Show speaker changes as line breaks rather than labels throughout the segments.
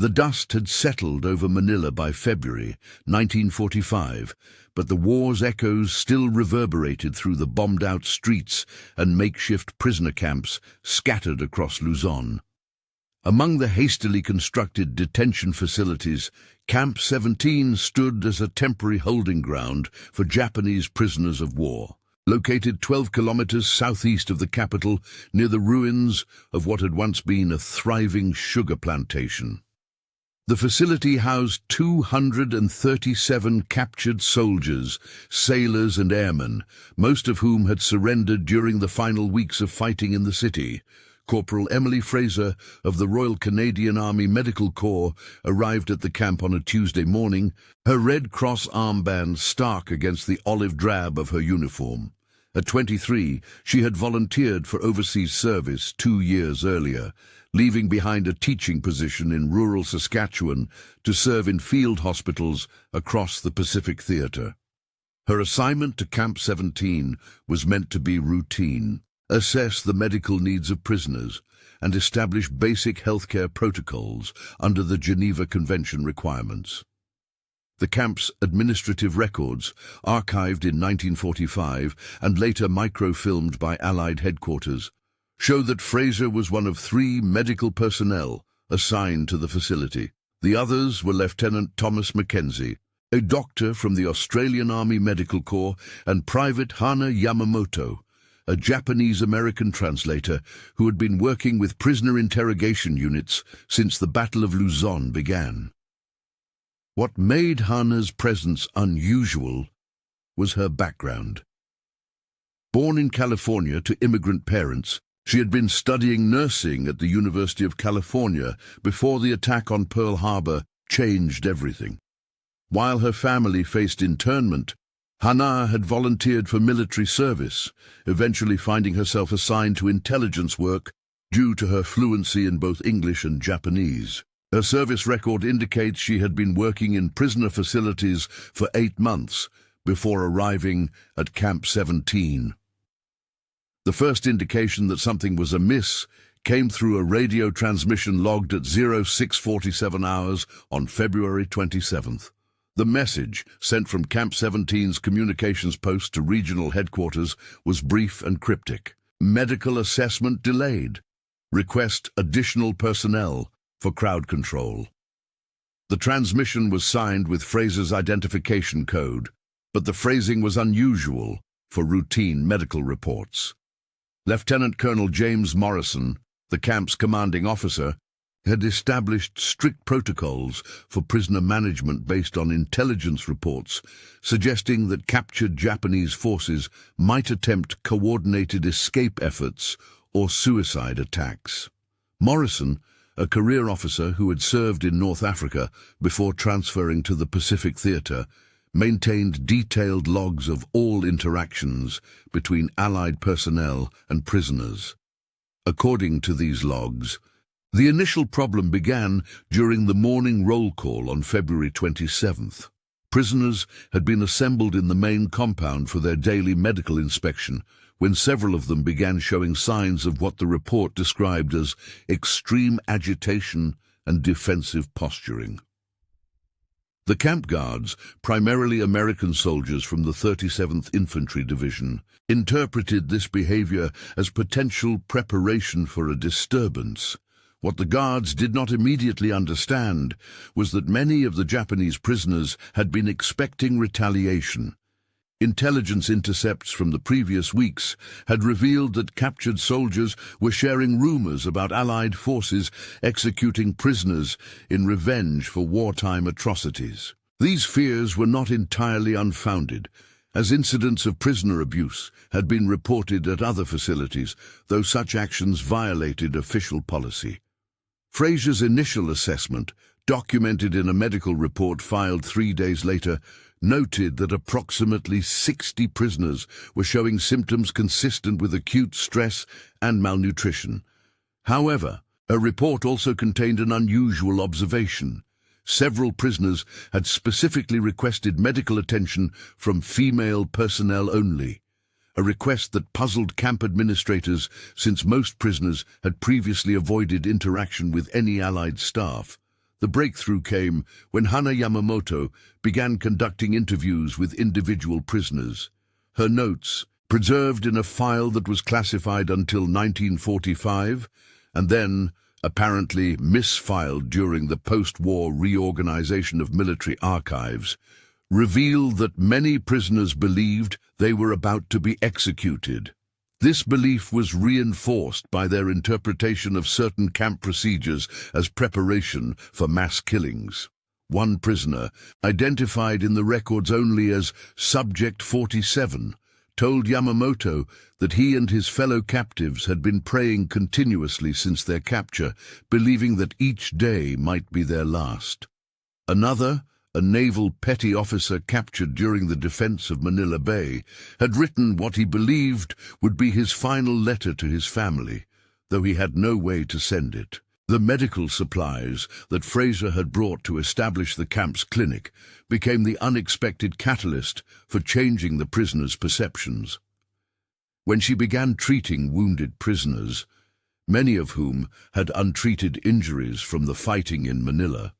The dust had settled over Manila by February 1945, but the war's echoes still reverberated through the bombed-out streets and makeshift prisoner camps scattered across Luzon. Among the hastily constructed detention facilities, Camp 17 stood as a temporary holding ground for Japanese prisoners of war. Located 12 kilometers southeast of the capital, near the ruins of what had once been a thriving sugar plantation. The facility housed 237 captured soldiers, sailors and airmen, most of whom had surrendered during the final weeks of fighting in the city. Corporal Emily Fraser of the Royal Canadian Army Medical Corps arrived at the camp on a Tuesday morning, her Red Cross armband stark against the olive drab of her uniform. At 23, she had volunteered for overseas service 2 years earlier, leaving behind a teaching position in rural Saskatchewan to serve in field hospitals across the Pacific Theatre. Her assignment to Camp 17 was meant to be routine: assess the medical needs of prisoners, and establish basic healthcare protocols under the Geneva Convention requirements. The camp's administrative records, archived in 1945 and later microfilmed by Allied headquarters, show that Fraser was one of 3 medical personnel assigned to the facility. The others were Lieutenant Thomas Mackenzie, a doctor from the Australian Army Medical Corps, and Private Hana Yamamoto, a Japanese-American translator who had been working with prisoner interrogation units since the Battle of Luzon began. What made Hana's presence unusual was her background. Born in California to immigrant parents, she had been studying nursing at the University of California before the attack on Pearl Harbor changed everything. While her family faced internment, Hana had volunteered for military service, eventually finding herself assigned to intelligence work due to her fluency in both English and Japanese. Her service record indicates she had been working in prisoner facilities for 8 months before arriving at Camp 17. The first indication that something was amiss came through a radio transmission logged at 0647 hours on February 27th. The message, sent from Camp 17's communications post to regional headquarters, was brief and cryptic. Medical assessment delayed. Request additional personnel for crowd control. The transmission was signed with Fraser's identification code, but the phrasing was unusual for routine medical reports. Lieutenant Colonel James Morrison, the camp's commanding officer, had established strict protocols for prisoner management based on intelligence reports, suggesting that captured Japanese forces might attempt coordinated escape efforts or suicide attacks. Morrison, a career officer who had served in North Africa before transferring to the Pacific Theatre, maintained detailed logs of all interactions between Allied personnel and prisoners. According to these logs, the initial problem began during the morning roll call on February 27th. Prisoners had been assembled in the main compound for their daily medical inspection when several of them began showing signs of what the report described as extreme agitation and defensive posturing. The camp guards, primarily American soldiers from the 37th Infantry Division, interpreted this behavior as potential preparation for a disturbance. What the guards did not immediately understand was that many of the Japanese prisoners had been expecting retaliation. Intelligence intercepts from the previous weeks had revealed that captured soldiers were sharing rumors about Allied forces executing prisoners in revenge for wartime atrocities. These fears were not entirely unfounded, as incidents of prisoner abuse had been reported at other facilities, though such actions violated official policy. Fraser's initial assessment, documented in a medical report filed 3 days later, noted that approximately 60 prisoners were showing symptoms consistent with acute stress and malnutrition. However, a report also contained an unusual observation. Several prisoners had specifically requested medical attention from female personnel only, a request that puzzled camp administrators since most prisoners had previously avoided interaction with any Allied staff. The breakthrough came when Hana Yamamoto began conducting interviews with individual prisoners. Her notes, preserved in a file that was classified until 1945, and then apparently misfiled during the post-war reorganization of military archives, reveal that many prisoners believed they were about to be executed. This belief was reinforced by their interpretation of certain camp procedures as preparation for mass killings. One prisoner, identified in the records only as Subject 47, told Yamamoto that he and his fellow captives had been praying continuously since their capture, believing that each day might be their last. Another, a naval petty officer captured during the defense of Manila Bay, had written what he believed would be his final letter to his family, though he had no way to send it. The medical supplies that Fraser had brought to establish the camp's clinic became the unexpected catalyst for changing the prisoners' perceptions. When she began treating wounded prisoners, many of whom had untreated injuries from the fighting in Manila,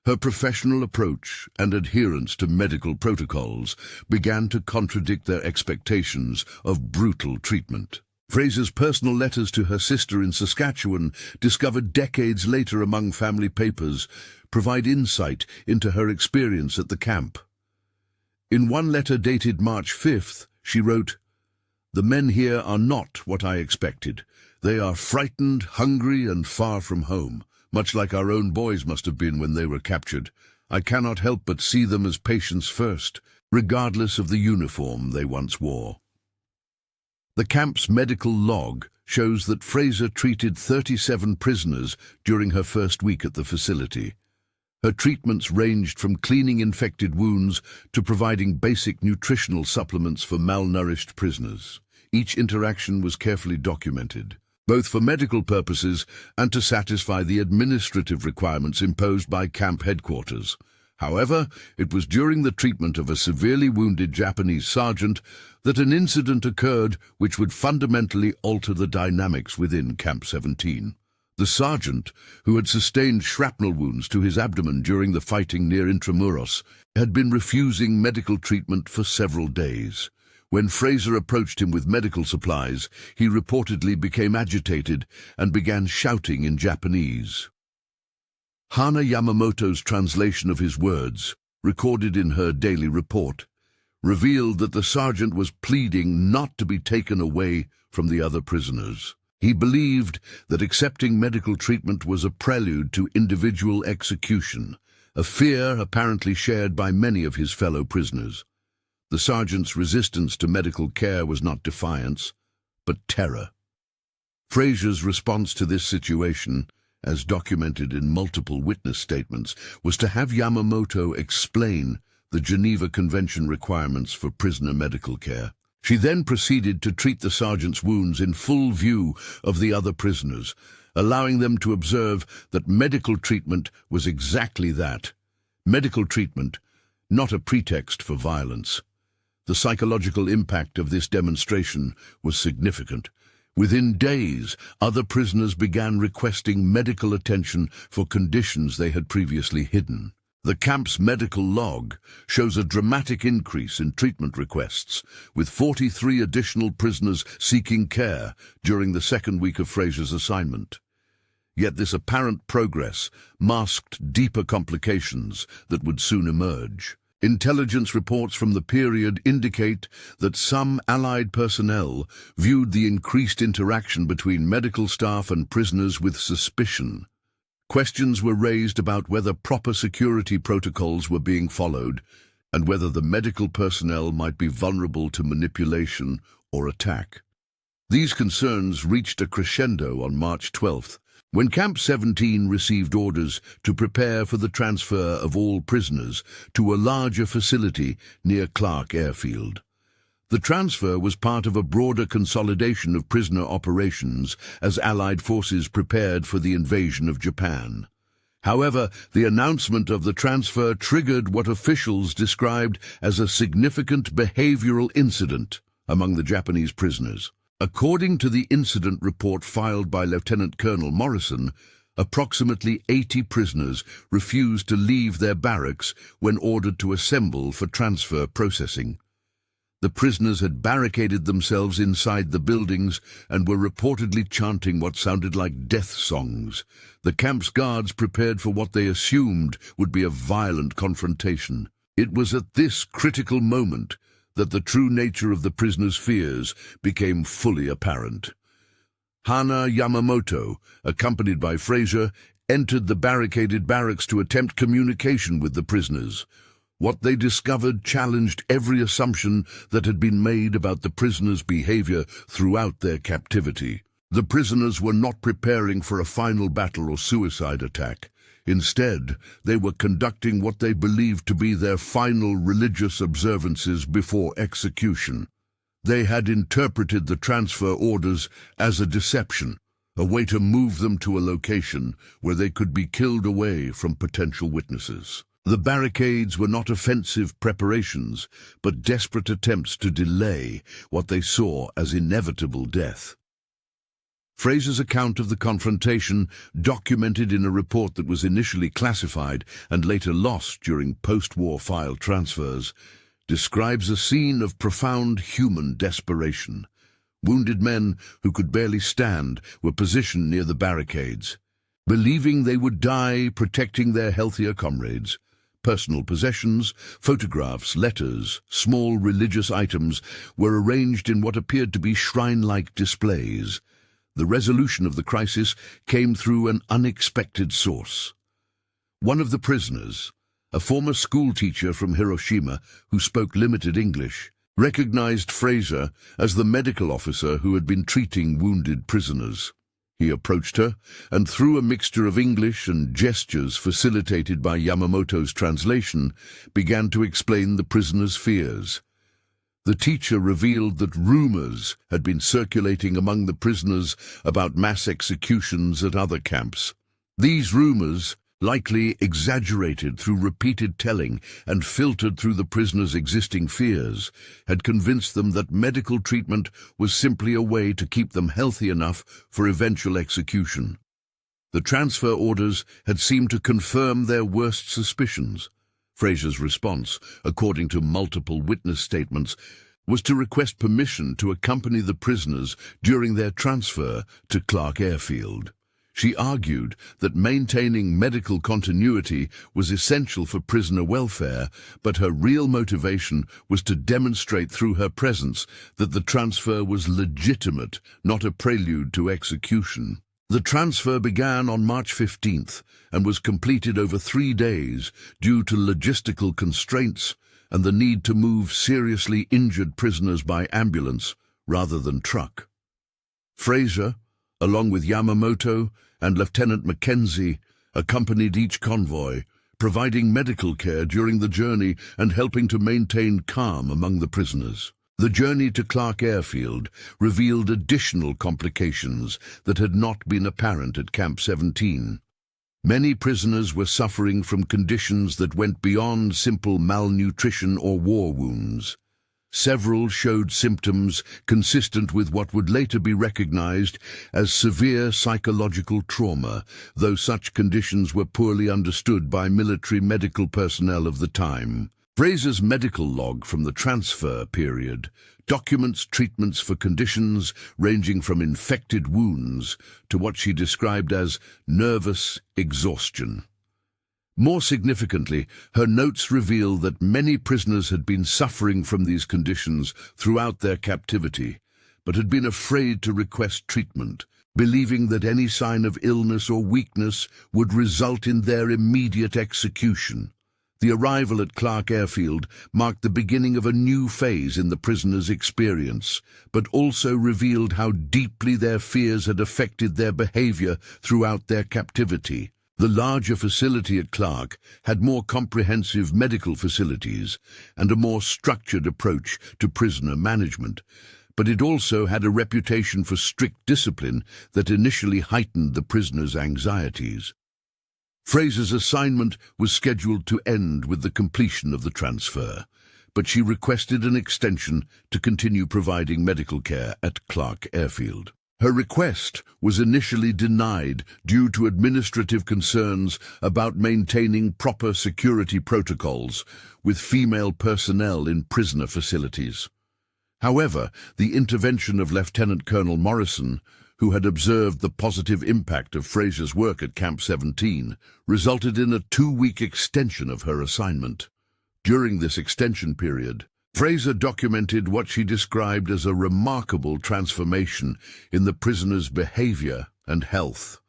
her professional approach and adherence to medical protocols began to contradict their expectations of brutal treatment. Fraser's personal letters to her sister in Saskatchewan, discovered decades later among family papers, provide insight into her experience at the camp. In one letter dated March 5th, she wrote, "The men here are not what I expected. They are frightened, hungry, and far from home, much like our own boys must have been when they were captured. I cannot help but see them as patients first, regardless of the uniform they once wore." The camp's medical log shows that Fraser treated 37 prisoners during her first week at the facility. Her treatments ranged from cleaning infected wounds to providing basic nutritional supplements for malnourished prisoners. Each interaction was carefully documented, both for medical purposes and to satisfy the administrative requirements imposed by camp headquarters. However, it was during the treatment of a severely wounded Japanese sergeant that an incident occurred which would fundamentally alter the dynamics within Camp 17. The sergeant, who had sustained shrapnel wounds to his abdomen during the fighting near Intramuros, had been refusing medical treatment for several days. When Fraser approached him with medical supplies, he reportedly became agitated and began shouting in Japanese. Hana Yamamoto's translation of his words, recorded in her daily report, revealed that the sergeant was pleading not to be taken away from the other prisoners. He believed that accepting medical treatment was a prelude to individual execution, a fear apparently shared by many of his fellow prisoners. The sergeant's resistance to medical care was not defiance, but terror. Fraser's response to this situation, as documented in multiple witness statements, was to have Yamamoto explain the Geneva Convention requirements for prisoner medical care. She then proceeded to treat the sergeant's wounds in full view of the other prisoners, allowing them to observe that medical treatment was exactly that. Medical treatment, not a pretext for violence. The psychological impact of this demonstration was significant. Within days, other prisoners began requesting medical attention for conditions they had previously hidden. The camp's medical log shows a dramatic increase in treatment requests, with 43 additional prisoners seeking care during the second week of Fraser's assignment. Yet this apparent progress masked deeper complications that would soon emerge. Intelligence reports from the period indicate that some Allied personnel viewed the increased interaction between medical staff and prisoners with suspicion. Questions were raised about whether proper security protocols were being followed and whether the medical personnel might be vulnerable to manipulation or attack. These concerns reached a crescendo on March 12th, when Camp 17 received orders to prepare for the transfer of all prisoners to a larger facility near Clark Airfield. The transfer was part of a broader consolidation of prisoner operations as Allied forces prepared for the invasion of Japan. However, the announcement of the transfer triggered what officials described as a significant behavioral incident among the Japanese prisoners. According to the incident report filed by Lieutenant Colonel Morrison, Approximately 80 prisoners refused to leave their barracks when ordered to assemble for transfer processing. The prisoners had barricaded themselves inside the buildings and were reportedly chanting what sounded like death songs. The camp's guards prepared for what they assumed would be a violent confrontation. It was at this critical moment that the true nature of the prisoners' fears became fully apparent. Hana Yamamoto, accompanied by Fraser, entered the barricaded barracks to attempt communication with the prisoners. What they discovered challenged every assumption that had been made about the prisoners' behavior throughout their captivity. The prisoners were not preparing for a final battle or suicide attack. Instead, they were conducting what they believed to be their final religious observances before execution. They had interpreted the transfer orders as a deception, a way to move them to a location where they could be killed away from potential witnesses. The barricades were not offensive preparations, but desperate attempts to delay what they saw as inevitable death. Fraser's account of the confrontation, documented in a report that was initially classified and later lost during post-war file transfers, describes a scene of profound human desperation. Wounded men who could barely stand were positioned near the barricades, believing they would die protecting their healthier comrades. Personal possessions, photographs, letters, small religious items were arranged in what appeared to be shrine-like displays. The resolution of the crisis came through an unexpected source. One of the prisoners, a former schoolteacher from Hiroshima who spoke limited English, recognized Fraser as the medical officer who had been treating wounded prisoners. He approached her, and through a mixture of English and gestures facilitated by Yamamoto's translation, began to explain the prisoners' fears. The teacher revealed that rumors had been circulating among the prisoners about mass executions at other camps. These rumors, likely exaggerated through repeated telling and filtered through the prisoners' existing fears, had convinced them that medical treatment was simply a way to keep them healthy enough for eventual execution. The transfer orders had seemed to confirm their worst suspicions. Fraser's response, according to multiple witness statements, was to request permission to accompany the prisoners during their transfer to Clark Airfield. She argued that maintaining medical continuity was essential for prisoner welfare, but her real motivation was to demonstrate through her presence that the transfer was legitimate, not a prelude to execution. The transfer began on March 15th and was completed over 3 days due to logistical constraints and the need to move seriously injured prisoners by ambulance rather than truck. Fraser, along with Yamamoto and Lieutenant Mackenzie, accompanied each convoy, providing medical care during the journey and helping to maintain calm among the prisoners. The journey to Clark Airfield revealed additional complications that had not been apparent at Camp 17. Many prisoners were suffering from conditions that went beyond simple malnutrition or war wounds. Several showed symptoms consistent with what would later be recognized as severe psychological trauma, though such conditions were poorly understood by military medical personnel of the time. Fraser's medical log from the transfer period documents treatments for conditions ranging from infected wounds to what she described as nervous exhaustion. More significantly, her notes reveal that many prisoners had been suffering from these conditions throughout their captivity, but had been afraid to request treatment, believing that any sign of illness or weakness would result in their immediate execution. The arrival at Clark Airfield marked the beginning of a new phase in the prisoners' experience, but also revealed how deeply their fears had affected their behavior throughout their captivity. The larger facility at Clark had more comprehensive medical facilities and a more structured approach to prisoner management, but it also had a reputation for strict discipline that initially heightened the prisoners' anxieties. Fraser's assignment was scheduled to end with the completion of the transfer, but she requested an extension to continue providing medical care at Clark Airfield. Her request was initially denied due to administrative concerns about maintaining proper security protocols with female personnel in prisoner facilities. However, the intervention of Lieutenant Colonel Morrison, who had observed the positive impact of Fraser's work at Camp 17, resulted in a 2-week extension of her assignment. During this extension period, Fraser documented what she described as a remarkable transformation in the prisoners' behavior and health.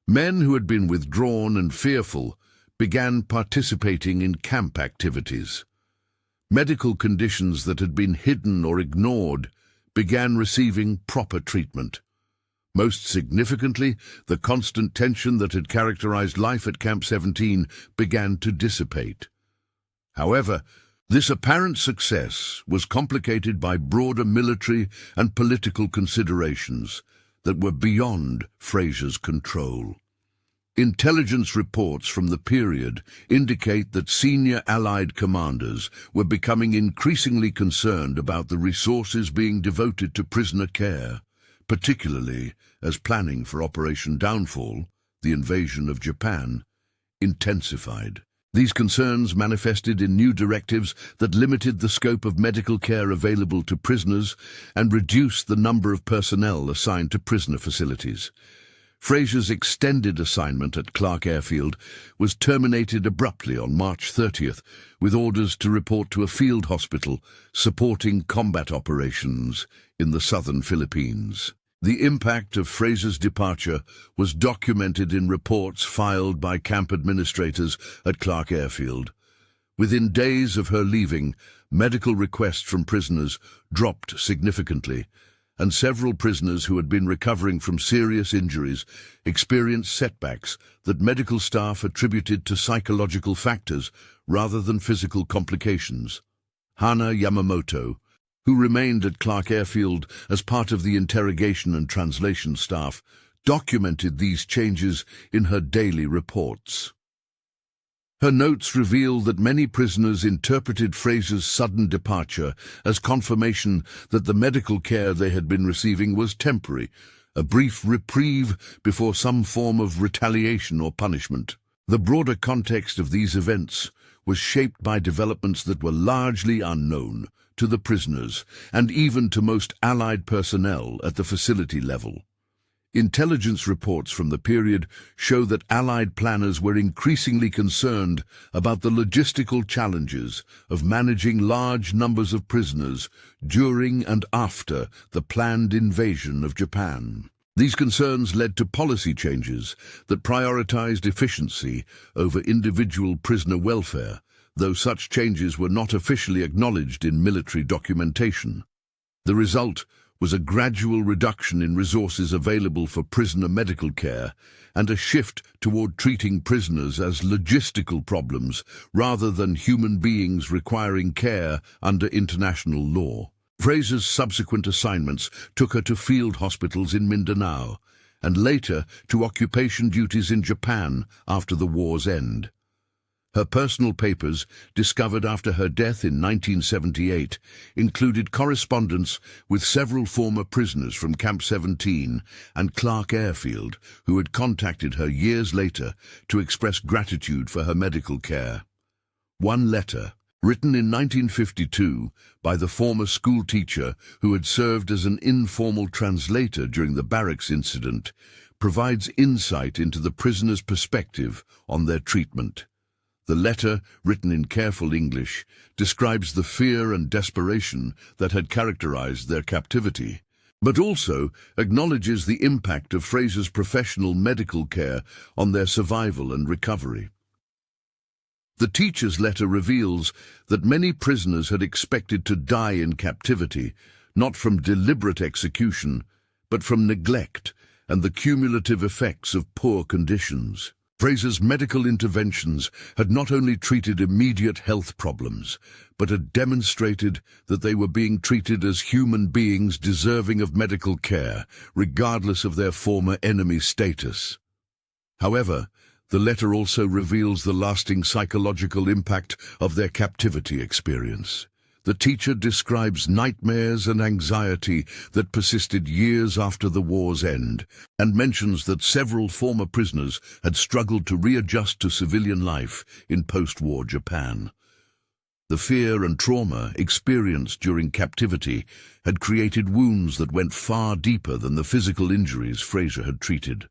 Men who had been withdrawn and fearful began participating in camp activities. Medical conditions that had been hidden or ignored began receiving proper treatment. Most significantly, the constant tension that had characterized life at Camp 17 began to dissipate. However, this apparent success was complicated by broader military and political considerations that were beyond Fraser's control. Intelligence reports from the period indicate that senior Allied commanders were becoming increasingly concerned about the resources being devoted to prisoner care, particularly as planning for Operation Downfall, the invasion of Japan, intensified. These concerns manifested in new directives that limited the scope of medical care available to prisoners and reduced the number of personnel assigned to prisoner facilities. Fraser's extended assignment at Clark Airfield was terminated abruptly on March 30th, with orders to report to a field hospital supporting combat operations in the southern Philippines. The impact of Fraser's departure was documented in reports filed by camp administrators at Clark Airfield. Within days of her leaving, medical requests from prisoners dropped significantly, and several prisoners who had been recovering from serious injuries experienced setbacks that medical staff attributed to psychological factors rather than physical complications. Hana Yamamoto, who remained at Clark Airfield as part of the interrogation and translation staff, documented these changes in her daily reports. Her notes reveal that many prisoners interpreted Fraser's sudden departure as confirmation that the medical care they had been receiving was temporary, a brief reprieve before some form of retaliation or punishment. The broader context of these events was shaped by developments that were largely unknown to the prisoners and even to most Allied personnel at the facility level. Intelligence reports from the period show that Allied planners were increasingly concerned about the logistical challenges of managing large numbers of prisoners during and after the planned invasion of Japan. These concerns led to policy changes that prioritized efficiency over individual prisoner welfare, though such changes were not officially acknowledged in military documentation. The result was a gradual reduction in resources available for prisoner medical care and a shift toward treating prisoners as logistical problems rather than human beings requiring care under international law. Fraser's subsequent assignments took her to field hospitals in Mindanao and later to occupation duties in Japan after the war's end. Her personal papers, discovered after her death in 1978, included correspondence with several former prisoners from Camp 17 and Clark Airfield who had contacted her years later to express gratitude for her medical care. One letter, written in 1952 by the former school teacher who had served as an informal translator during the barracks incident, provides insight into the prisoners' perspective on their treatment. The letter, written in careful English, describes the fear and desperation that had characterized their captivity, but also acknowledges the impact of Fraser's professional medical care on their survival and recovery. The teacher's letter reveals that many prisoners had expected to die in captivity, not from deliberate execution, but from neglect and the cumulative effects of poor conditions. Fraser's medical interventions had not only treated immediate health problems, but had demonstrated that they were being treated as human beings deserving of medical care, regardless of their former enemy status. However, the letter also reveals the lasting psychological impact of their captivity experience. The teacher describes nightmares and anxiety that persisted years after the war's end, and mentions that several former prisoners had struggled to readjust to civilian life in post-war Japan. The fear and trauma experienced during captivity had created wounds that went far deeper than the physical injuries Fraser had treated.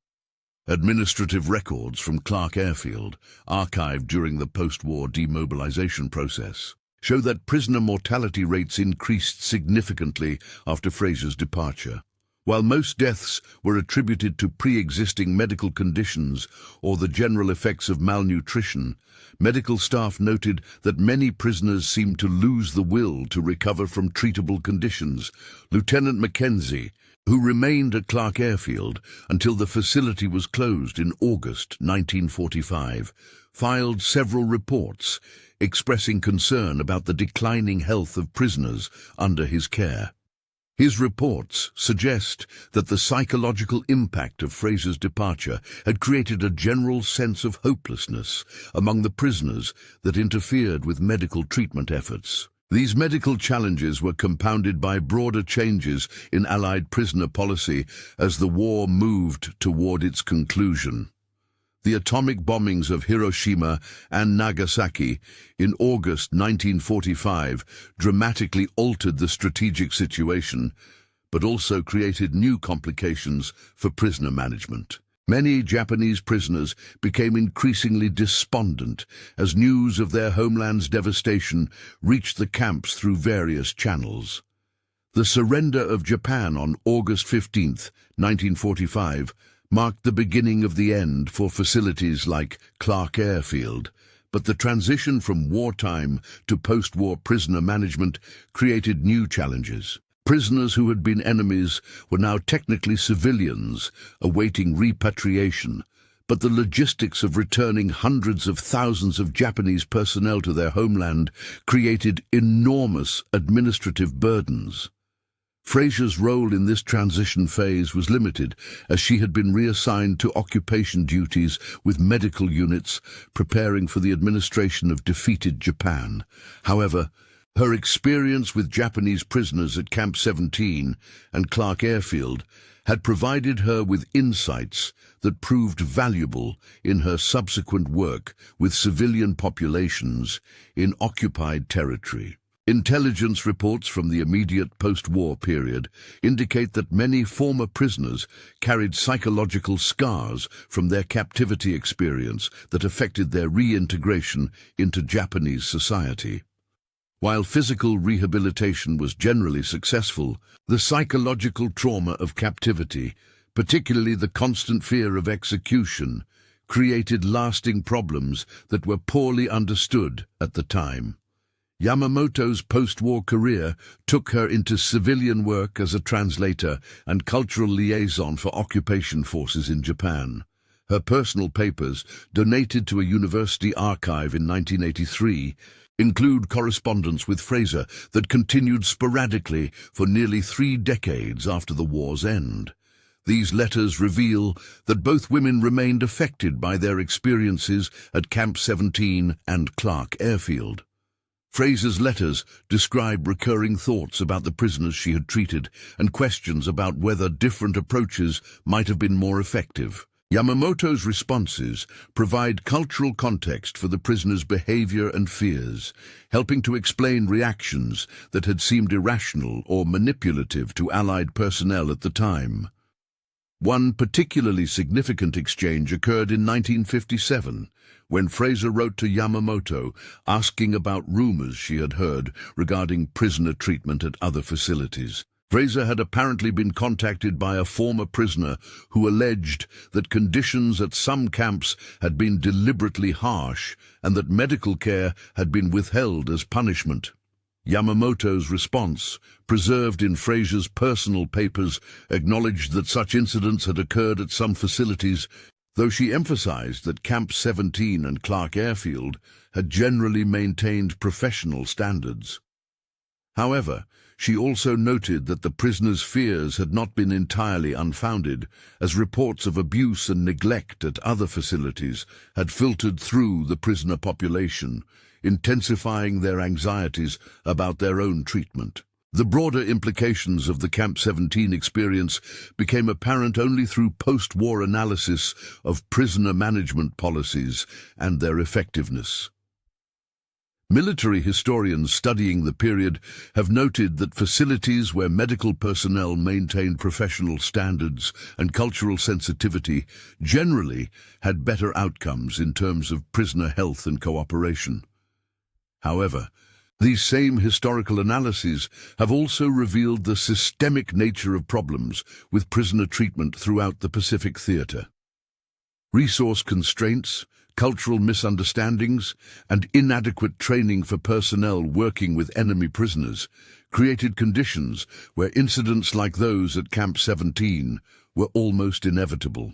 Administrative records from Clark Airfield, archived during the post-war demobilization process, show that prisoner mortality rates increased significantly after Fraser's departure. While most deaths were attributed to pre-existing medical conditions or the general effects of malnutrition, medical staff noted that many prisoners seemed to lose the will to recover from treatable conditions. Lieutenant Mackenzie, who remained at Clark Airfield until the facility was closed in August 1945, filed several reports expressing concern about the declining health of prisoners under his care. His reports suggest that the psychological impact of Fraser's departure had created a general sense of hopelessness among the prisoners that interfered with medical treatment efforts. These medical challenges were compounded by broader changes in Allied prisoner policy as the war moved toward its conclusion. The atomic bombings of Hiroshima and Nagasaki in August 1945 dramatically altered the strategic situation, but also created new complications for prisoner management. Many Japanese prisoners became increasingly despondent as news of their homeland's devastation reached the camps through various channels. The surrender of Japan on August 15, 1945, marked the beginning of the end for facilities like Clark Airfield, but the transition from wartime to post-war prisoner management created new challenges. Prisoners who had been enemies were now technically civilians, awaiting repatriation, but the logistics of returning hundreds of thousands of Japanese personnel to their homeland created enormous administrative burdens. Fraser's role in this transition phase was limited, as she had been reassigned to occupation duties with medical units preparing for the administration of defeated Japan. However, her experience with Japanese prisoners at Camp 17 and Clark Airfield had provided her with insights that proved valuable in her subsequent work with civilian populations in occupied territory. Intelligence reports from the immediate post-war period indicate that many former prisoners carried psychological scars from their captivity experience that affected their reintegration into Japanese society. While physical rehabilitation was generally successful, the psychological trauma of captivity, particularly the constant fear of execution, created lasting problems that were poorly understood at the time. Yamamoto's post-war career took her into civilian work as a translator and cultural liaison for occupation forces in Japan. Her personal papers, donated to a university archive in 1983, include correspondence with Fraser that continued sporadically for nearly 3 decades after the war's end. These letters reveal that both women remained affected by their experiences at Camp 17 and Clark Airfield. Fraser's letters describe recurring thoughts about the prisoners she had treated and questions about whether different approaches might have been more effective. Yamamoto's responses provide cultural context for the prisoners' behavior and fears, helping to explain reactions that had seemed irrational or manipulative to Allied personnel at the time. One particularly significant exchange occurred in 1957, when Fraser wrote to Yamamoto asking about rumors she had heard regarding prisoner treatment at other facilities. Fraser had apparently been contacted by a former prisoner who alleged that conditions at some camps had been deliberately harsh and that medical care had been withheld as punishment. Yamamoto's response, preserved in Fraser's personal papers, acknowledged that such incidents had occurred at some facilities, though she emphasized that Camp 17 and Clark Airfield had generally maintained professional standards. However, She also noted that the prisoners' fears had not been entirely unfounded, as reports of abuse and neglect at other facilities had filtered through the prisoner population, intensifying their anxieties about their own treatment. The broader implications of the Camp 17 experience became apparent only through post-war analysis of prisoner management policies and their effectiveness. Military historians studying the period have noted that facilities where medical personnel maintained professional standards and cultural sensitivity generally had better outcomes in terms of prisoner health and cooperation. However, these same historical analyses have also revealed the systemic nature of problems with prisoner treatment throughout the Pacific Theater. Resource constraints, cultural misunderstandings, and inadequate training for personnel working with enemy prisoners created conditions where incidents like those at Camp 17 were almost inevitable.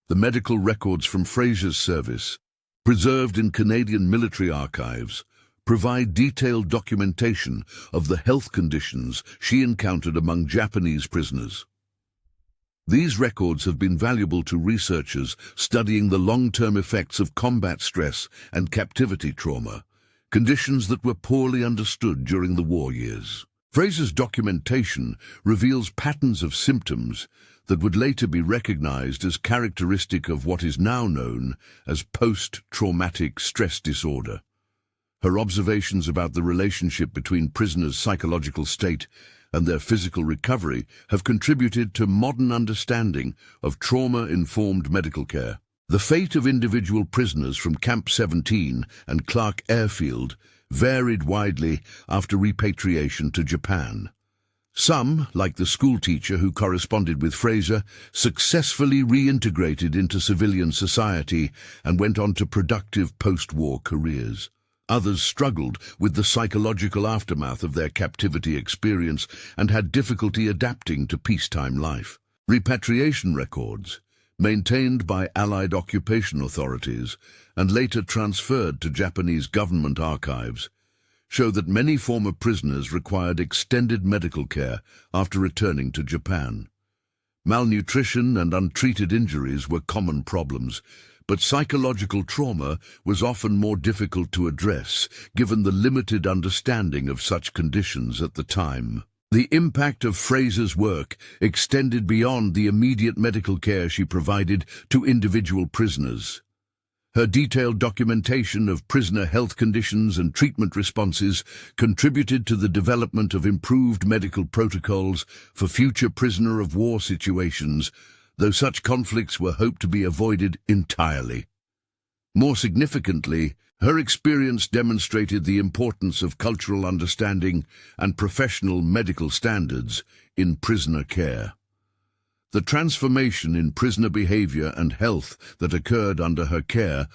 The medical records from Fraser's service, preserved in Canadian military archives, provide detailed documentation of the health conditions she encountered among Japanese prisoners. These records have been valuable to researchers studying the long-term effects of combat stress and captivity trauma, conditions that were poorly understood during the war years. Fraser's documentation reveals patterns of symptoms that would later be recognized as characteristic of what is now known as post-traumatic stress disorder. Her observations about the relationship between prisoners' psychological state and their physical recovery have contributed to modern understanding of trauma-informed medical care. The fate of individual prisoners from Camp 17 and Clark Airfield varied widely after repatriation to Japan. Some, like the schoolteacher who corresponded with Fraser, successfully reintegrated into civilian society and went on to productive post-war careers. Others struggled with the psychological aftermath of their captivity experience and had difficulty adapting to peacetime life. Repatriation records, maintained by Allied occupation authorities and later transferred to Japanese government archives, show that many former prisoners required extended medical care after returning to Japan. Malnutrition and untreated injuries were common problems, but psychological trauma was often more difficult to address, given the limited understanding of such conditions at the time. The impact of Fraser's work extended beyond the immediate medical care she provided to individual prisoners. Her detailed documentation of prisoner health conditions and treatment responses contributed to the development of improved medical protocols for future prisoner of war situations, though such conflicts were hoped to be avoided entirely. More significantly, her experience demonstrated the importance of cultural understanding and professional medical standards in prisoner care. The transformation in prisoner behavior and health that occurred under her care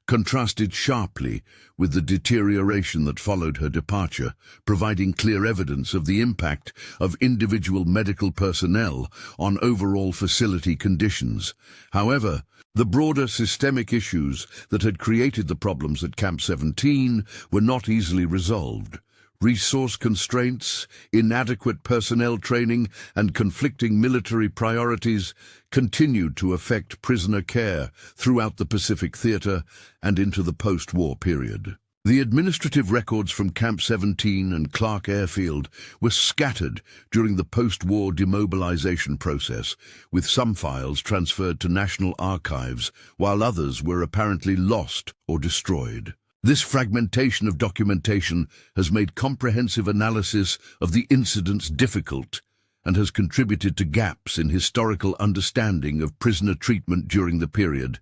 contrasted sharply with the deterioration that followed her departure, providing clear evidence of the impact of individual medical personnel on overall facility conditions. However, the broader systemic issues that had created the problems at Camp 17 were not easily resolved. Resource constraints, inadequate personnel training, and conflicting military priorities continued to affect prisoner care throughout the Pacific Theater and into the post-war period. The administrative records from Camp 17 and Clark Airfield were scattered during the post-war demobilization process, with some files transferred to national archives, while others were apparently lost or destroyed. This fragmentation of documentation has made comprehensive analysis of the incidents difficult and has contributed to gaps in historical understanding of prisoner treatment during the period.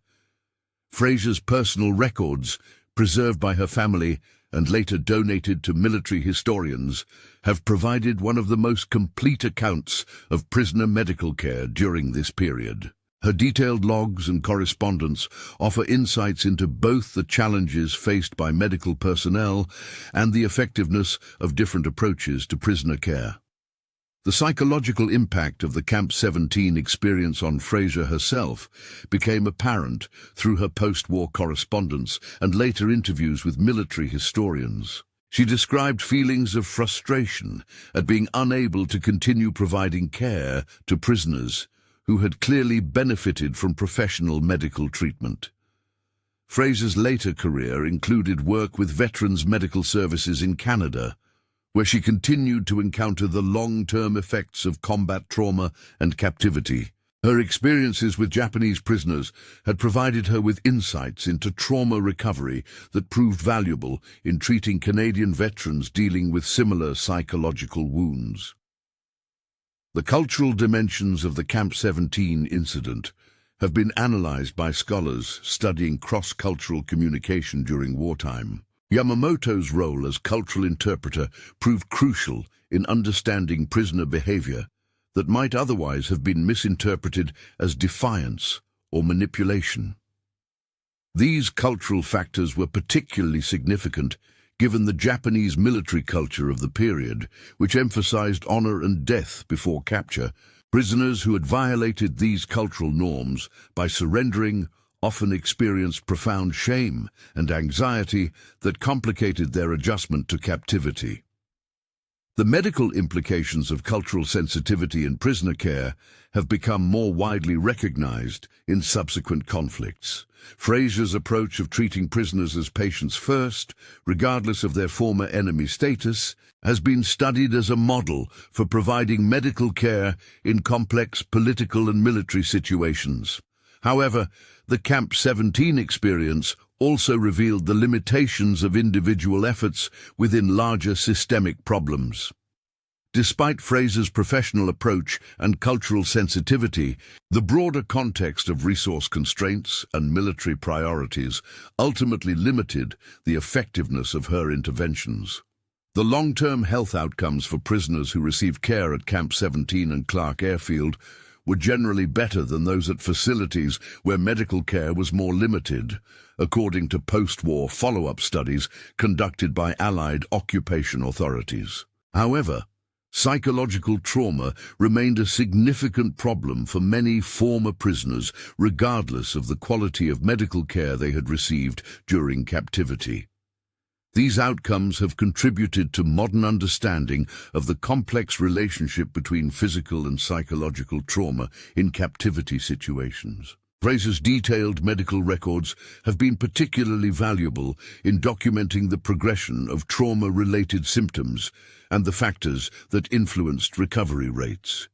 Fraser's personal records, preserved by her family and later donated to military historians, have provided one of the most complete accounts of prisoner medical care during this period. Her detailed logs and correspondence offer insights into both the challenges faced by medical personnel and the effectiveness of different approaches to prisoner care. The psychological impact of the Camp 17 experience on Fraser herself became apparent through her post-war correspondence and later interviews with military historians. She described feelings of frustration at being unable to continue providing care to prisoners who had clearly benefited from professional medical treatment. Fraser's later career included work with Veterans Medical Services in Canada, where she continued to encounter the long-term effects of combat trauma and captivity. Her experiences with Japanese prisoners had provided her with insights into trauma recovery that proved valuable in treating Canadian veterans dealing with similar psychological wounds. The cultural dimensions of the Camp 17 incident have been analyzed by scholars studying cross-cultural communication during wartime. Yamamoto's role as cultural interpreter proved crucial in understanding prisoner behavior that might otherwise have been misinterpreted as defiance or manipulation. These cultural factors were particularly significant given the Japanese military culture of the period, which emphasized honor and death before capture. Prisoners who had violated these cultural norms by surrendering often experienced profound shame and anxiety that complicated their adjustment to captivity. The medical implications of cultural sensitivity in prisoner care have become more widely recognized in subsequent conflicts. Fraser's approach of treating prisoners as patients first, regardless of their former enemy status, has been studied as a model for providing medical care in complex political and military situations. However, the Camp 17 experience also revealed the limitations of individual efforts within larger systemic problems. Despite Fraser's professional approach and cultural sensitivity, the broader context of resource constraints and military priorities ultimately limited the effectiveness of her interventions. The long-term health outcomes for prisoners who received care at Camp 17 and Clark Airfield were generally better than those at facilities where medical care was more limited, according to post-war follow-up studies conducted by Allied occupation authorities. However, psychological trauma remained a significant problem for many former prisoners, regardless of the quality of medical care they had received during captivity. These outcomes have contributed to modern understanding of the complex relationship between physical and psychological trauma in captivity situations. Fraser's detailed medical records have been particularly valuable in documenting the progression of trauma-related symptoms and the factors that influenced recovery rates.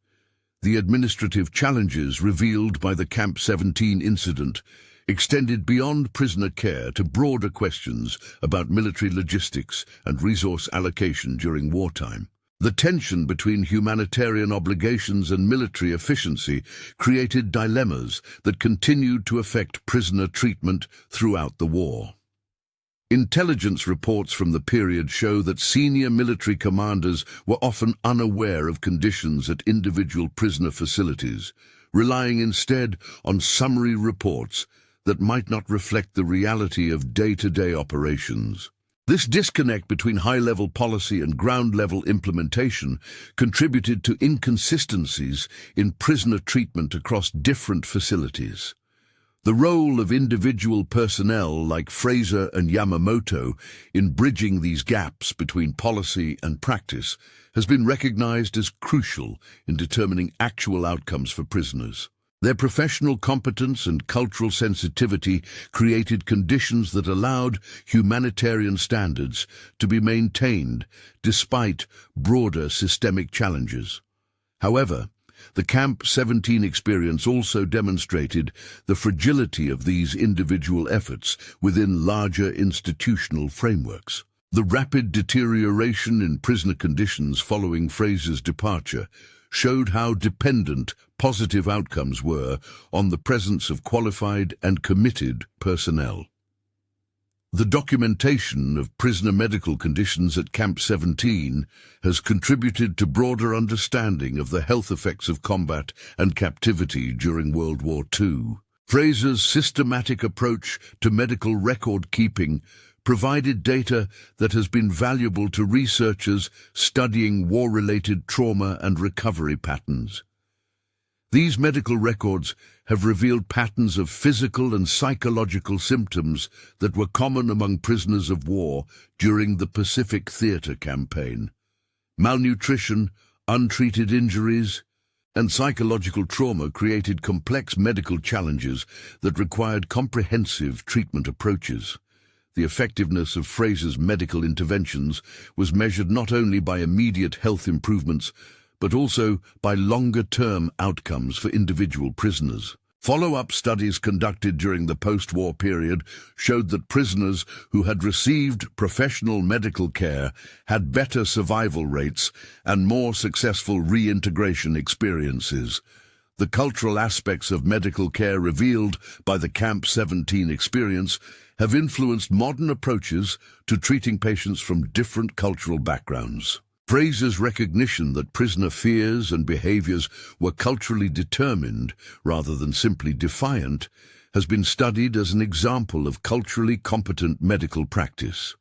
The administrative challenges revealed by the Camp 17 incident extended beyond prisoner care to broader questions about military logistics and resource allocation during wartime. The tension between humanitarian obligations and military efficiency created dilemmas that continued to affect prisoner treatment throughout the war. Intelligence reports from the period show that senior military commanders were often unaware of conditions at individual prisoner facilities, relying instead on summary reports that might not reflect the reality of day-to-day operations. This disconnect between high-level policy and ground-level implementation contributed to inconsistencies in prisoner treatment across different facilities. The role of individual personnel like Fraser and Yamamoto in bridging these gaps between policy and practice has been recognized as crucial in determining actual outcomes for prisoners. Their professional competence and cultural sensitivity created conditions that allowed humanitarian standards to be maintained despite broader systemic challenges. However, the Camp 17 experience also demonstrated the fragility of these individual efforts within larger institutional frameworks. The rapid deterioration in prisoner conditions following Fraser's departure showed how dependent positive outcomes were on the presence of qualified and committed personnel. The documentation of prisoner medical conditions at Camp 17 has contributed to broader understanding of the health effects of combat and captivity during World War II. Fraser's systematic approach to medical record keeping provided data that has been valuable to researchers studying war-related trauma and recovery patterns. These medical records have revealed patterns of physical and psychological symptoms that were common among prisoners of war during the Pacific Theater campaign. Malnutrition, untreated injuries, and psychological trauma created complex medical challenges that required comprehensive treatment approaches. The effectiveness of Fraser's medical interventions was measured not only by immediate health improvements, but also by longer-term outcomes for individual prisoners. Follow-up studies conducted during the post-war period showed that prisoners who had received professional medical care had better survival rates and more successful reintegration experiences. The cultural aspects of medical care revealed by the Camp 17 experience have influenced modern approaches to treating patients from different cultural backgrounds. Fraser's recognition that prisoner fears and behaviors were culturally determined rather than simply defiant has been studied as an example of culturally competent medical practice.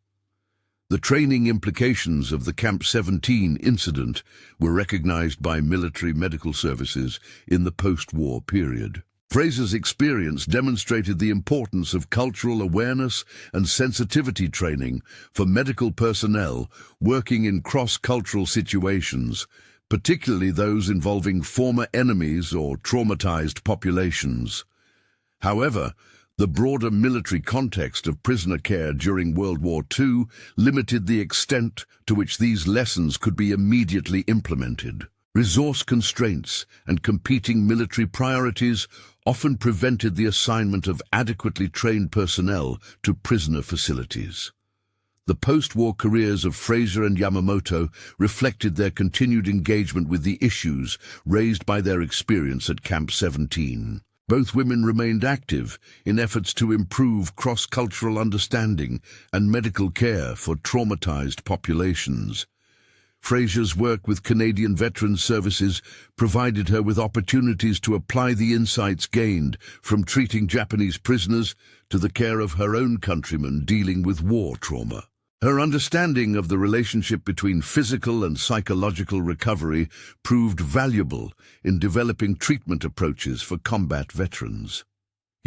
The training implications of the Camp 17 incident were recognized by military medical services in the post-war period. Fraser's experience demonstrated the importance of cultural awareness and sensitivity training for medical personnel working in cross-cultural situations, particularly those involving former enemies or traumatized populations. However, the broader military context of prisoner care during World War II limited the extent to which these lessons could be immediately implemented. Resource constraints and competing military priorities often prevented the assignment of adequately trained personnel to prisoner facilities. The post-war careers of Fraser and Yamamoto reflected their continued engagement with the issues raised by their experience at Camp 17. Both women remained active in efforts to improve cross-cultural understanding and medical care for traumatized populations. Fraser's work with Canadian Veterans Services provided her with opportunities to apply the insights gained from treating Japanese prisoners to the care of her own countrymen dealing with war trauma. Her understanding of the relationship between physical and psychological recovery proved valuable in developing treatment approaches for combat veterans.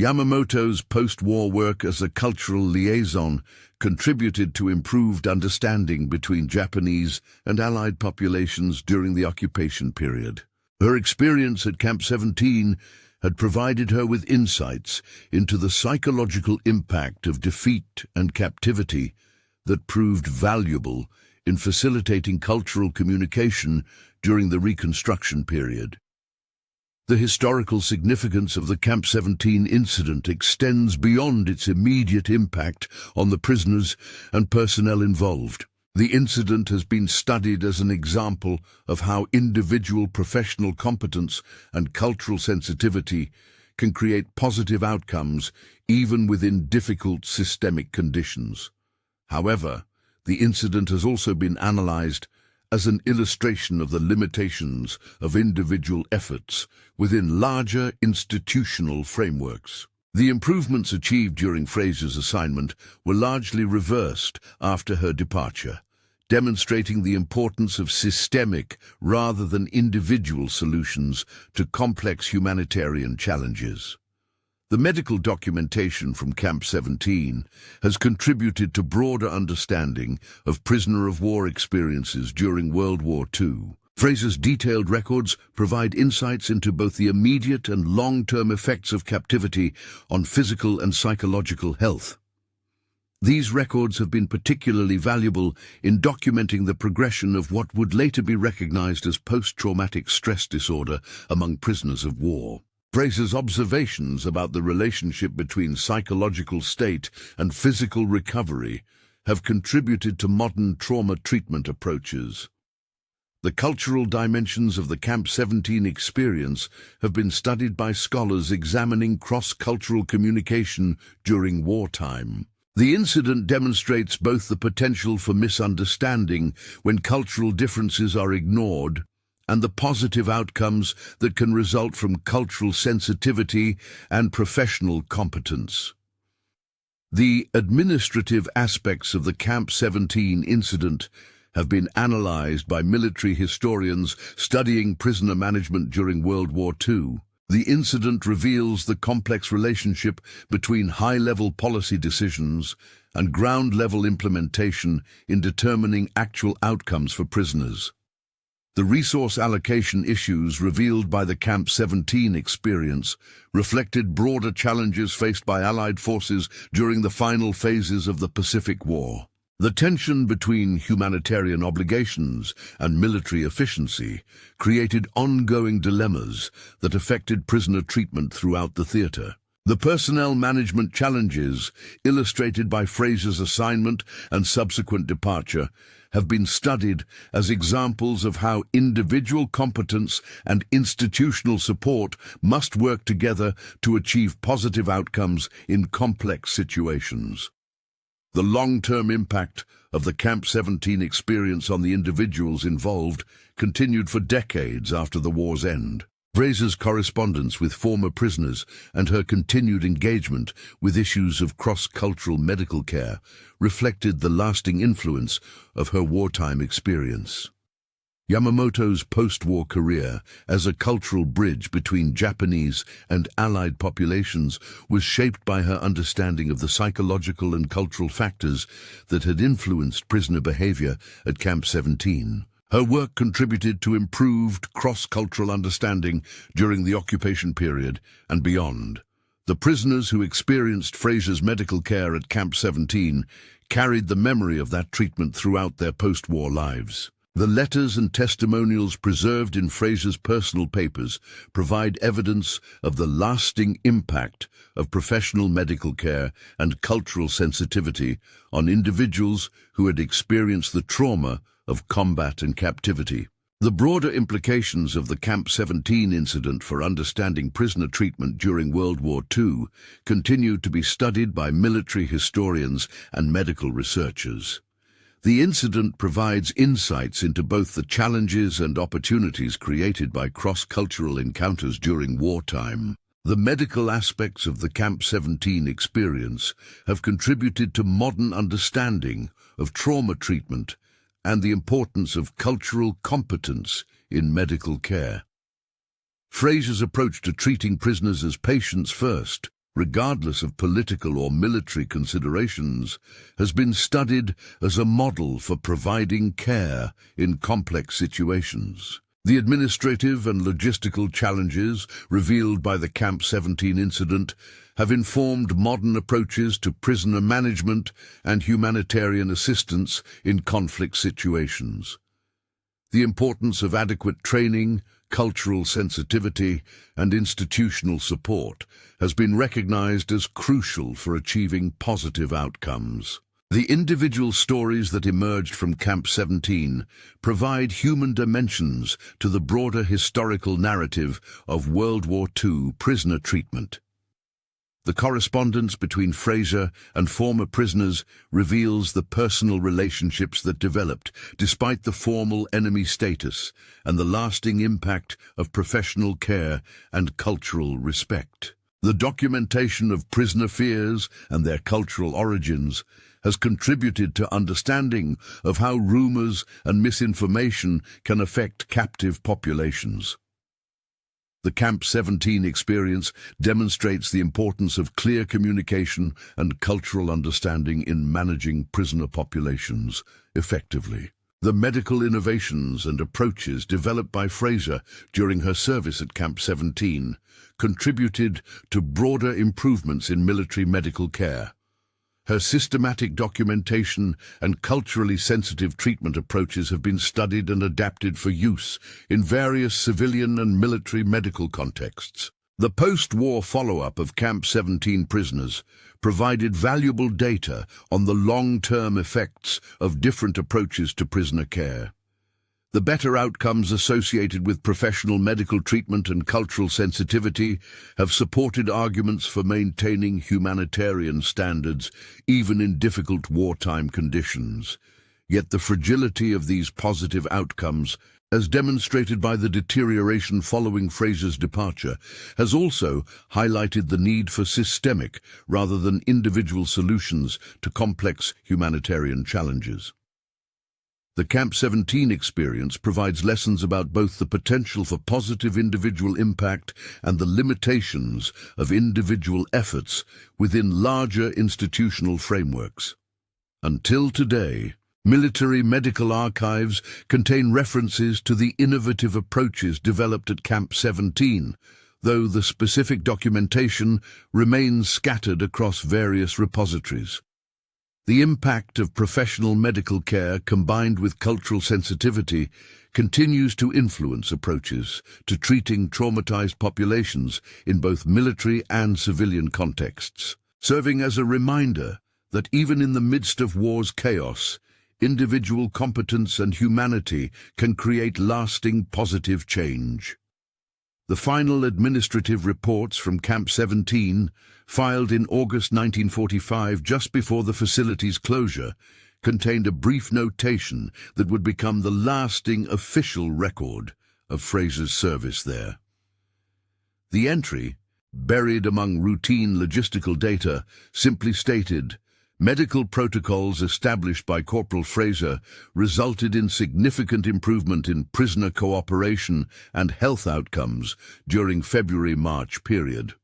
Yamamoto's post-war work as a cultural liaison contributed to improved understanding between Japanese and Allied populations during the occupation period. Her experience at Camp 17 had provided her with insights into the psychological impact of defeat and captivity that proved valuable in facilitating cultural communication during the Reconstruction period. The historical significance of the Camp 17 incident extends beyond its immediate impact on the prisoners and personnel involved. The incident has been studied as an example of how individual professional competence and cultural sensitivity can create positive outcomes even within difficult systemic conditions. However, the incident has also been analyzed as an illustration of the limitations of individual efforts within larger institutional frameworks. The improvements achieved during Fraser's assignment were largely reversed after her departure, demonstrating the importance of systemic rather than individual solutions to complex humanitarian challenges. The medical documentation from Camp 17 has contributed to broader understanding of prisoner of war experiences during World War II. Fraser's detailed records provide insights into both the immediate and long-term effects of captivity on physical and psychological health. These records have been particularly valuable in documenting the progression of what would later be recognized as post-traumatic stress disorder among prisoners of war. Fraser's observations about the relationship between psychological state and physical recovery have contributed to modern trauma treatment approaches. The cultural dimensions of the Camp 17 experience have been studied by scholars examining cross-cultural communication during wartime. The incident demonstrates both the potential for misunderstanding when cultural differences are ignored and the positive outcomes that can result from cultural sensitivity and professional competence. The administrative aspects of the Camp 17 incident have been analyzed by military historians studying prisoner management during World War II. The incident reveals the complex relationship between high-level policy decisions and ground-level implementation in determining actual outcomes for prisoners. The resource allocation issues revealed by the Camp 17 experience reflected broader challenges faced by Allied forces during the final phases of the Pacific War. The tension between humanitarian obligations and military efficiency created ongoing dilemmas that affected prisoner treatment throughout the theater. The personnel management challenges, illustrated by Fraser's assignment and subsequent departure, have been studied as examples of how individual competence and institutional support must work together to achieve positive outcomes in complex situations. The long-term impact of the Camp 17 experience on the individuals involved continued for decades after the war's end. Fraser's correspondence with former prisoners and her continued engagement with issues of cross-cultural medical care reflected the lasting influence of her wartime experience. Yamamoto's post-war career as a cultural bridge between Japanese and Allied populations was shaped by her understanding of the psychological and cultural factors that had influenced prisoner behavior at Camp 17. Her work contributed to improved cross-cultural understanding during the occupation period and beyond. The prisoners who experienced Fraser's medical care at Camp 17 carried the memory of that treatment throughout their post-war lives. The letters and testimonials preserved in Fraser's personal papers provide evidence of the lasting impact of professional medical care and cultural sensitivity on individuals who had experienced the trauma of combat and captivity. The broader implications of the Camp 17 incident for understanding prisoner treatment during World War II continue to be studied by military historians and medical researchers. The incident provides insights into both the challenges and opportunities created by cross-cultural encounters during wartime. The medical aspects of the Camp 17 experience have contributed to modern understanding of trauma treatment and the importance of cultural competence in medical care. Fraser's approach to treating prisoners as patients first, regardless of political or military considerations, has been studied as a model for providing care in complex situations. The administrative and logistical challenges revealed by the Camp 17 incident have informed modern approaches to prisoner management and humanitarian assistance in conflict situations. The importance of adequate training, cultural sensitivity, and institutional support has been recognized as crucial for achieving positive outcomes. The individual stories that emerged from Camp 17 provide human dimensions to the broader historical narrative of World War II prisoner treatment. The correspondence between Fraser and former prisoners reveals the personal relationships that developed despite the formal enemy status and the lasting impact of professional care and cultural respect. The documentation of prisoner fears and their cultural origins has contributed to understanding of how rumors and misinformation can affect captive populations. The Camp 17 experience demonstrates the importance of clear communication and cultural understanding in managing prisoner populations effectively. The medical innovations and approaches developed by Fraser during her service at Camp 17 contributed to broader improvements in military medical care. Her systematic documentation and culturally sensitive treatment approaches have been studied and adapted for use in various civilian and military medical contexts. The post-war follow-up of Camp 17 prisoners provided valuable data on the long-term effects of different approaches to prisoner care. The better outcomes associated with professional medical treatment and cultural sensitivity have supported arguments for maintaining humanitarian standards even in difficult wartime conditions. Yet the fragility of these positive outcomes, as demonstrated by the deterioration following Fraser's departure, has also highlighted the need for systemic rather than individual solutions to complex humanitarian challenges. The Camp 17 experience provides lessons about both the potential for positive individual impact and the limitations of individual efforts within larger institutional frameworks. Until today, military medical archives contain references to the innovative approaches developed at Camp 17, though the specific documentation remains scattered across various repositories. The impact of professional medical care combined with cultural sensitivity continues to influence approaches to treating traumatized populations in both military and civilian contexts, serving as a reminder that even in the midst of war's chaos, individual competence and humanity can create lasting positive change. The final administrative reports from Camp 17, filed in August 1945 just before the facility's closure, contained a brief notation that would become the lasting official record of Fraser's service there. The entry, buried among routine logistical data, simply stated, "Medical protocols established by Corporal Fraser resulted in significant improvement in prisoner cooperation and health outcomes during February-March period."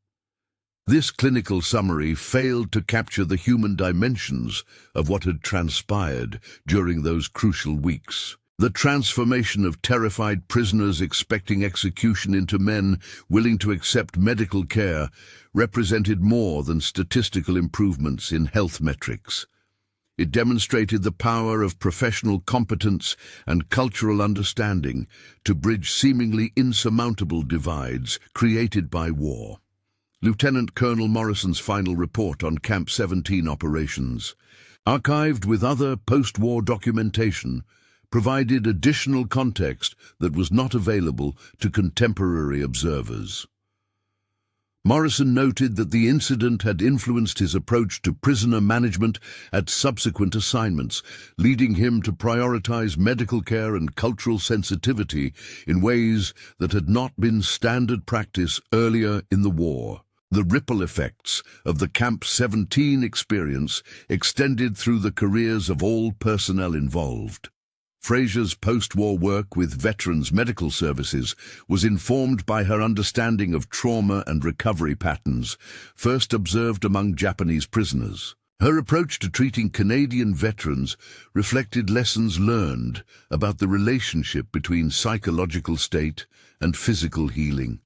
This clinical summary failed to capture the human dimensions of what had transpired during those crucial weeks. The transformation of terrified prisoners expecting execution into men willing to accept medical care represented more than statistical improvements in health metrics. It demonstrated the power of professional competence and cultural understanding to bridge seemingly insurmountable divides created by war. Lieutenant Colonel Morrison's final report on Camp 17 operations, archived with other post-war documentation, provided additional context that was not available to contemporary observers. Morrison noted that the incident had influenced his approach to prisoner management at subsequent assignments, leading him to prioritize medical care and cultural sensitivity in ways that had not been standard practice earlier in the war. The ripple effects of the Camp 17 experience extended through the careers of all personnel involved. Fraser's post-war work with Veterans Medical Services was informed by her understanding of trauma and recovery patterns, first observed among Japanese prisoners. Her approach to treating Canadian veterans reflected lessons learned about the relationship between psychological state and physical healing.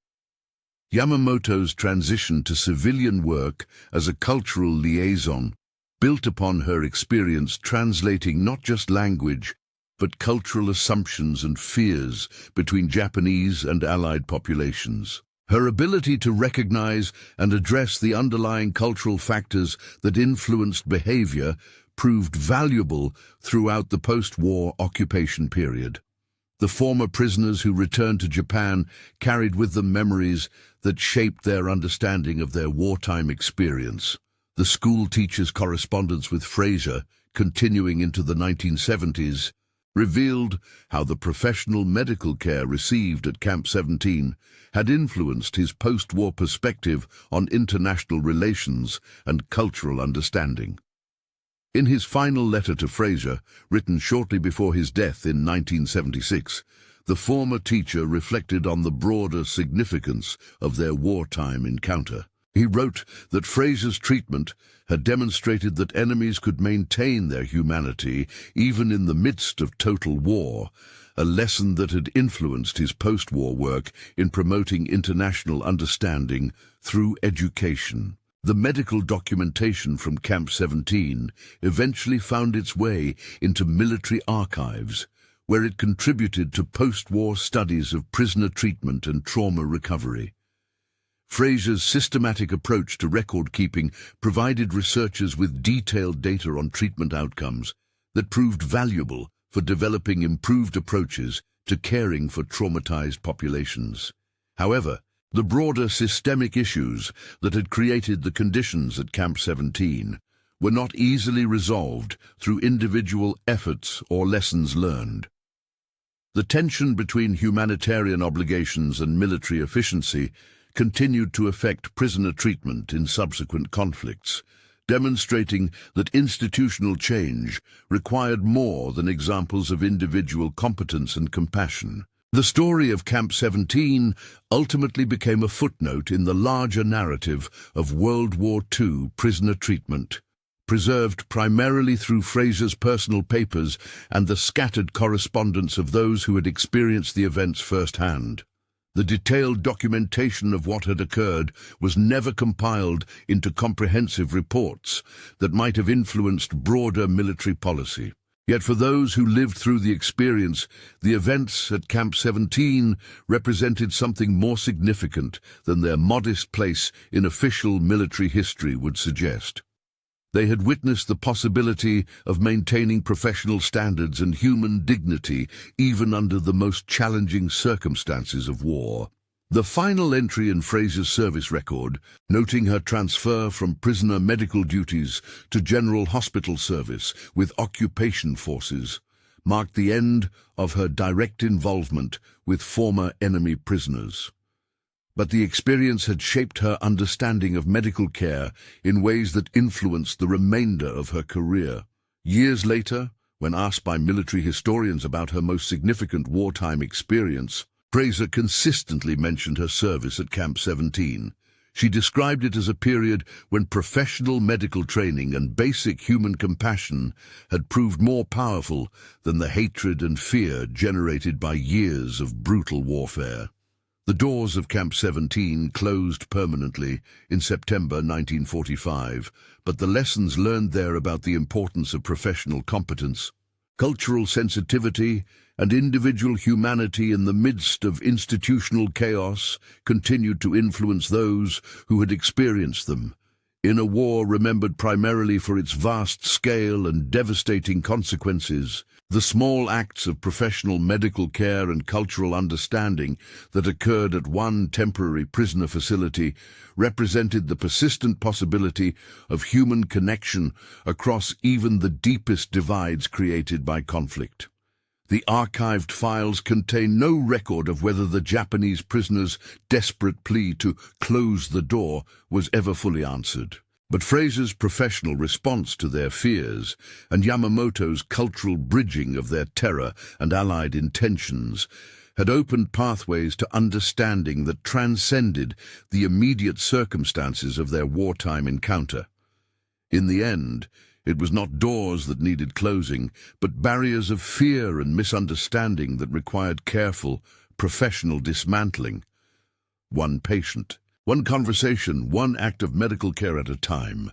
Yamamoto's transition to civilian work as a cultural liaison built upon her experience translating not just language, but cultural assumptions and fears between Japanese and Allied populations. Her ability to recognize and address the underlying cultural factors that influenced behavior proved valuable throughout the post-war occupation period. The former prisoners who returned to Japan carried with them memories that shaped their understanding of their wartime experience. The school teacher's correspondence with Fraser, continuing into the 1970s, revealed how the professional medical care received at Camp 17 had influenced his post-war perspective on international relations and cultural understanding. In his final letter to Fraser, written shortly before his death in 1976, the former teacher reflected on the broader significance of their wartime encounter. He wrote that Fraser's treatment had demonstrated that enemies could maintain their humanity even in the midst of total war, a lesson that had influenced his post-war work in promoting international understanding through education. The medical documentation from Camp 17 eventually found its way into military archives, where it contributed to post-war studies of prisoner treatment and trauma recovery. Fraser's systematic approach to record-keeping provided researchers with detailed data on treatment outcomes that proved valuable for developing improved approaches to caring for traumatized populations. However, the broader systemic issues that had created the conditions at Camp 17 were not easily resolved through individual efforts or lessons learned. The tension between humanitarian obligations and military efficiency continued to affect prisoner treatment in subsequent conflicts, demonstrating that institutional change required more than examples of individual competence and compassion. The story of Camp 17 ultimately became a footnote in the larger narrative of World War II prisoner treatment, preserved primarily through Fraser's personal papers and the scattered correspondence of those who had experienced the events firsthand. The detailed documentation of what had occurred was never compiled into comprehensive reports that might have influenced broader military policy. Yet for those who lived through the experience, the events at Camp 17 represented something more significant than their modest place in official military history would suggest. They had witnessed the possibility of maintaining professional standards and human dignity even under the most challenging circumstances of war. The final entry in Fraser's service record, noting her transfer from prisoner medical duties to general hospital service with occupation forces, marked the end of her direct involvement with former enemy prisoners. But the experience had shaped her understanding of medical care in ways that influenced the remainder of her career. Years later, when asked by military historians about her most significant wartime experience, Fraser consistently mentioned her service at Camp 17. She described it as a period when professional medical training and basic human compassion had proved more powerful than the hatred and fear generated by years of brutal warfare. The doors of Camp 17 closed permanently in September 1945, but the lessons learned there about the importance of professional competence, cultural sensitivity, and individual humanity in the midst of institutional chaos continued to influence those who had experienced them. In a war remembered primarily for its vast scale and devastating consequences, the small acts of professional medical care and cultural understanding that occurred at one temporary prisoner facility represented the persistent possibility of human connection across even the deepest divides created by conflict. The archived files contain no record of whether the Japanese prisoners' desperate plea to close the door was ever fully answered. But Fraser's professional response to their fears and Yamamoto's cultural bridging of their terror and allied intentions had opened pathways to understanding that transcended the immediate circumstances of their wartime encounter. In the end, it was not doors that needed closing, but barriers of fear and misunderstanding that required careful, professional dismantling. One patient, one conversation, one act of medical care at a time.